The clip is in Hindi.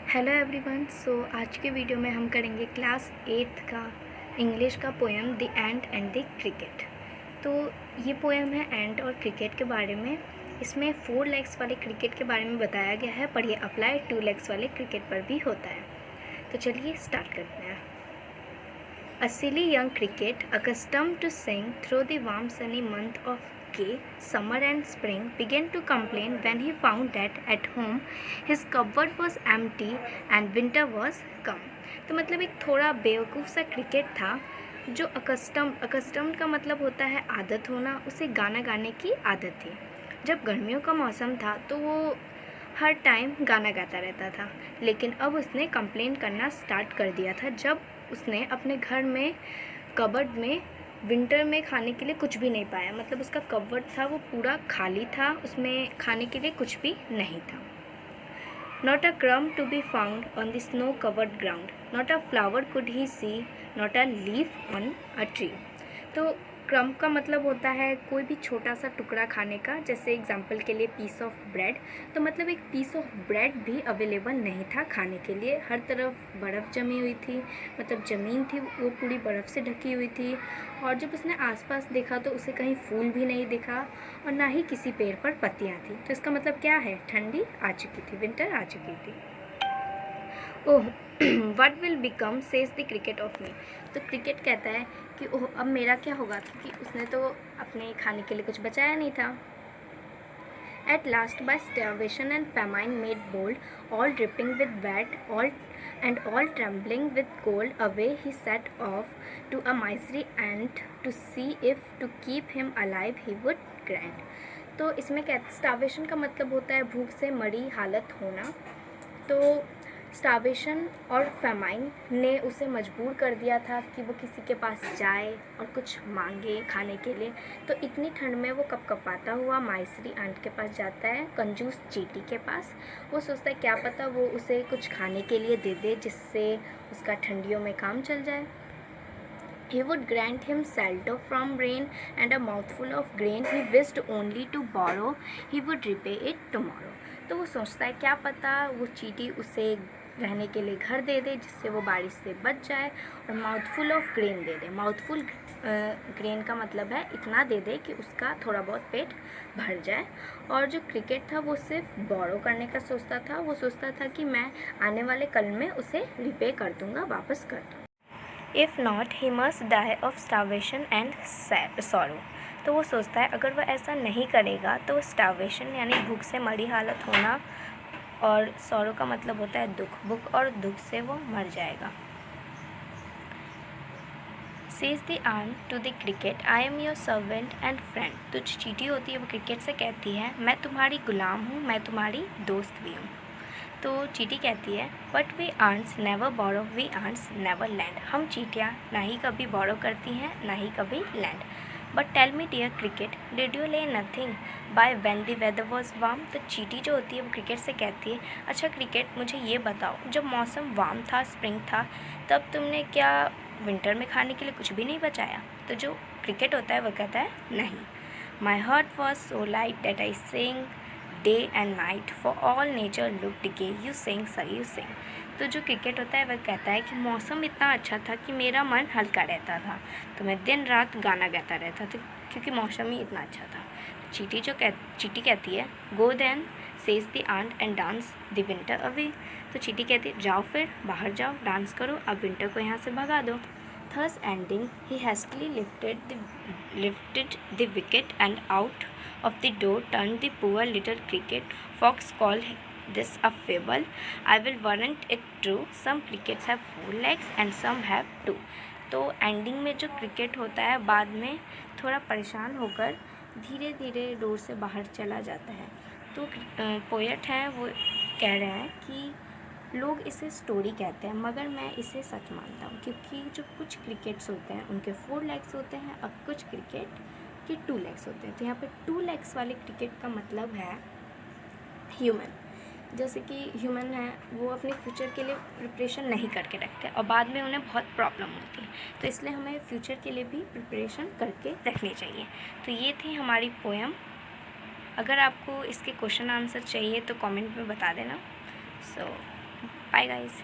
Hello everyone. आज के वीडियो में हम करेंगे क्लास 8 का इंग्लिश का poem the ant and the cricket. तो ये पोएम है एंट और क्रिकेट के बारे में। इसमें 4 लेग्स वाले क्रिकेट के बारे में बताया गया है, पर ये अप्लाई 2 लेग्स वाले क्रिकेट पर भी होता है। तो चलिए स्टार्ट करते हैं। A silly young cricket, accustomed to sing through the warm sunny month of gay summer and spring, began to complain when he found that at home his cupboard was empty and winter was come। तो मतलब एक थोड़ा बेवकूफ़ सा क्रिकेट था जो अकस्टम्ड का मतलब होता है आदत होना, उसे गाना गाने की आदत थी। जब गर्मियों का मौसम था तो वो हर टाइम गाना गाता रहता था, लेकिन अब उसने कंप्लेन करना स्टार्ट कर दिया था जब उसने अपने घर में कबर्ड में विंटर में खाने के लिए कुछ भी नहीं पाया। मतलब उसका कबर्ड था वो पूरा खाली था, उसमें खाने के लिए कुछ भी नहीं था। Not a crumb to be found on the snow covered ground, not a flower could he see, not a leaf on a tree. तो क्रम्ब का मतलब होता है कोई भी छोटा सा टुकड़ा खाने का, जैसे एग्जाम्पल के लिए पीस ऑफ ब्रेड। तो मतलब एक पीस ऑफ ब्रेड भी अवेलेबल नहीं था खाने के लिए। हर तरफ बर्फ़ जमी हुई थी, मतलब ज़मीन थी वो पूरी बर्फ़ से ढकी हुई थी। और जब उसने आसपास देखा तो उसे कहीं फूल भी नहीं दिखा और ना ही किसी पेड़ पर पत्तियाँ थी। तो इसका मतलब क्या है, ठंडी आ चुकी थी, विंटर आ चुकी थी। Oh what will become says the cricket of me. तो क्रिकेट कहता है कि ओह अब मेरा क्या होगा, क्योंकि उसने तो अपने खाने के लिए कुछ बचाया नहीं था। At last by starvation and famine made bold, all dripping with wet all trembling with cold, away he set off to a miserly and to see if to keep him alive he would grant. तो इसमें क्या, स्टार्वेशन का मतलब होता है भूख से मरी हालत होना। तो स्टार्वेशन और फेमाइन ने उसे मजबूर कर दिया था कि वो किसी के पास जाए और कुछ मांगे खाने के लिए। तो इतनी ठंड में वो कपकपाता हुआ माइसरी आंट के पास जाता है, कंजूस चींटी के पास। वो सोचता है क्या पता वो उसे कुछ खाने के लिए दे दे जिससे उसका ठंडियों में काम चल जाए। He would grant him shelter from rain and a mouthful of grain he wished only to borrow. He would repay it tomorrow। तो वो सोचता है क्या पता वो चींटी उसे रहने के लिए घर दे दे जिससे वो बारिश से बच जाए, और mouthful of grain they they. Mouthful grain का मतलब है इतना दे दे कि उसका थोड़ा बहुत पेट भर जाए। और जो क्रिकेट था वो सिर्फ बोरो करने का सोचता था। वो सोचता था कि मैं आने वाले कल में उसे रिपे कर दूँगा, वापस कर दूँगा। If not he must die of starvation and sorrow. तो वो सोचता है अगर वह ऐसा नहीं करेगा तो स्टार्वेशन यानी भूख से मरी हालत होना, और सॉरो का मतलब होता है दुख, भूख और दुख से वो मर जाएगा। Says the ant to the cricket, I am your servant and friend. तो जो चींटी होती है वो क्रिकेट से कहती है मैं तुम्हारी गुलाम हूँ, मैं तुम्हारी दोस्त भी हूँ। तो चींटी कहती है but we ants never borrow, we ants never lend. हम चींटियाँ ना ही कभी बोरो करती हैं ना ही कभी land. But tell me dear cricket, did you lay nothing by when the weather was warm. तो चींटी जो होती है वो क्रिकेट से कहती है अच्छा क्रिकेट मुझे ये बताओ, जब मौसम वार्म था, स्प्रिंग था, तब तुमने क्या विंटर में खाने के लिए कुछ भी नहीं बचाया। तो जो क्रिकेट होता है वो कहता है नहीं, my heart was so light that I sing day and night for all nature looked gay, you sing sir you sing. तो जो क्रिकेट होता है वह कहता है कि मौसम इतना अच्छा था कि मेरा मन हल्का रहता था, तो मैं दिन रात गाना गाता रहता था क्योंकि मौसम ही इतना अच्छा था। चींटी कहती है go then says the ant and dance the winter away. तो चींटी कहती है जाओ फिर बाहर जाओ, डांस करो, अब विंटर को यहाँ से भगा दो। Thus ending, he hastily lifted the wicket and out of the door turned the poor little cricket. Fox called this a fable. I will warrant it true. Some crickets have 4 legs and some have 2। तो एंडिंग में जो क्रिकेट होता है बाद में थोड़ा परेशान होकर धीरे धीरे डोर से बाहर चला जाता है। तो पोएट हैं वो कह रहे हैं कि लोग इसे स्टोरी कहते हैं मगर मैं इसे सच मानता हूँ, क्योंकि जो कुछ क्रिकेट्स होते हैं उनके 4 लेग्स होते हैं और कुछ क्रिकेट के 2 लेग्स होते हैं। तो यहाँ पे 2 लेग्स वाले क्रिकेट का मतलब है ह्यूमन। जैसे कि ह्यूमन है वो अपने फ्यूचर के लिए प्रिपरेशन नहीं करके रखते और बाद में उन्हें बहुत प्रॉब्लम होती है, तो इसलिए हमें फ्यूचर के लिए भी प्रिपरेशन करके रखनी चाहिए। तो ये थी हमारी पोएम। अगर आपको इसके क्वेश्चन आंसर चाहिए तो कमेंट में बता देना। सो बाय गाइस।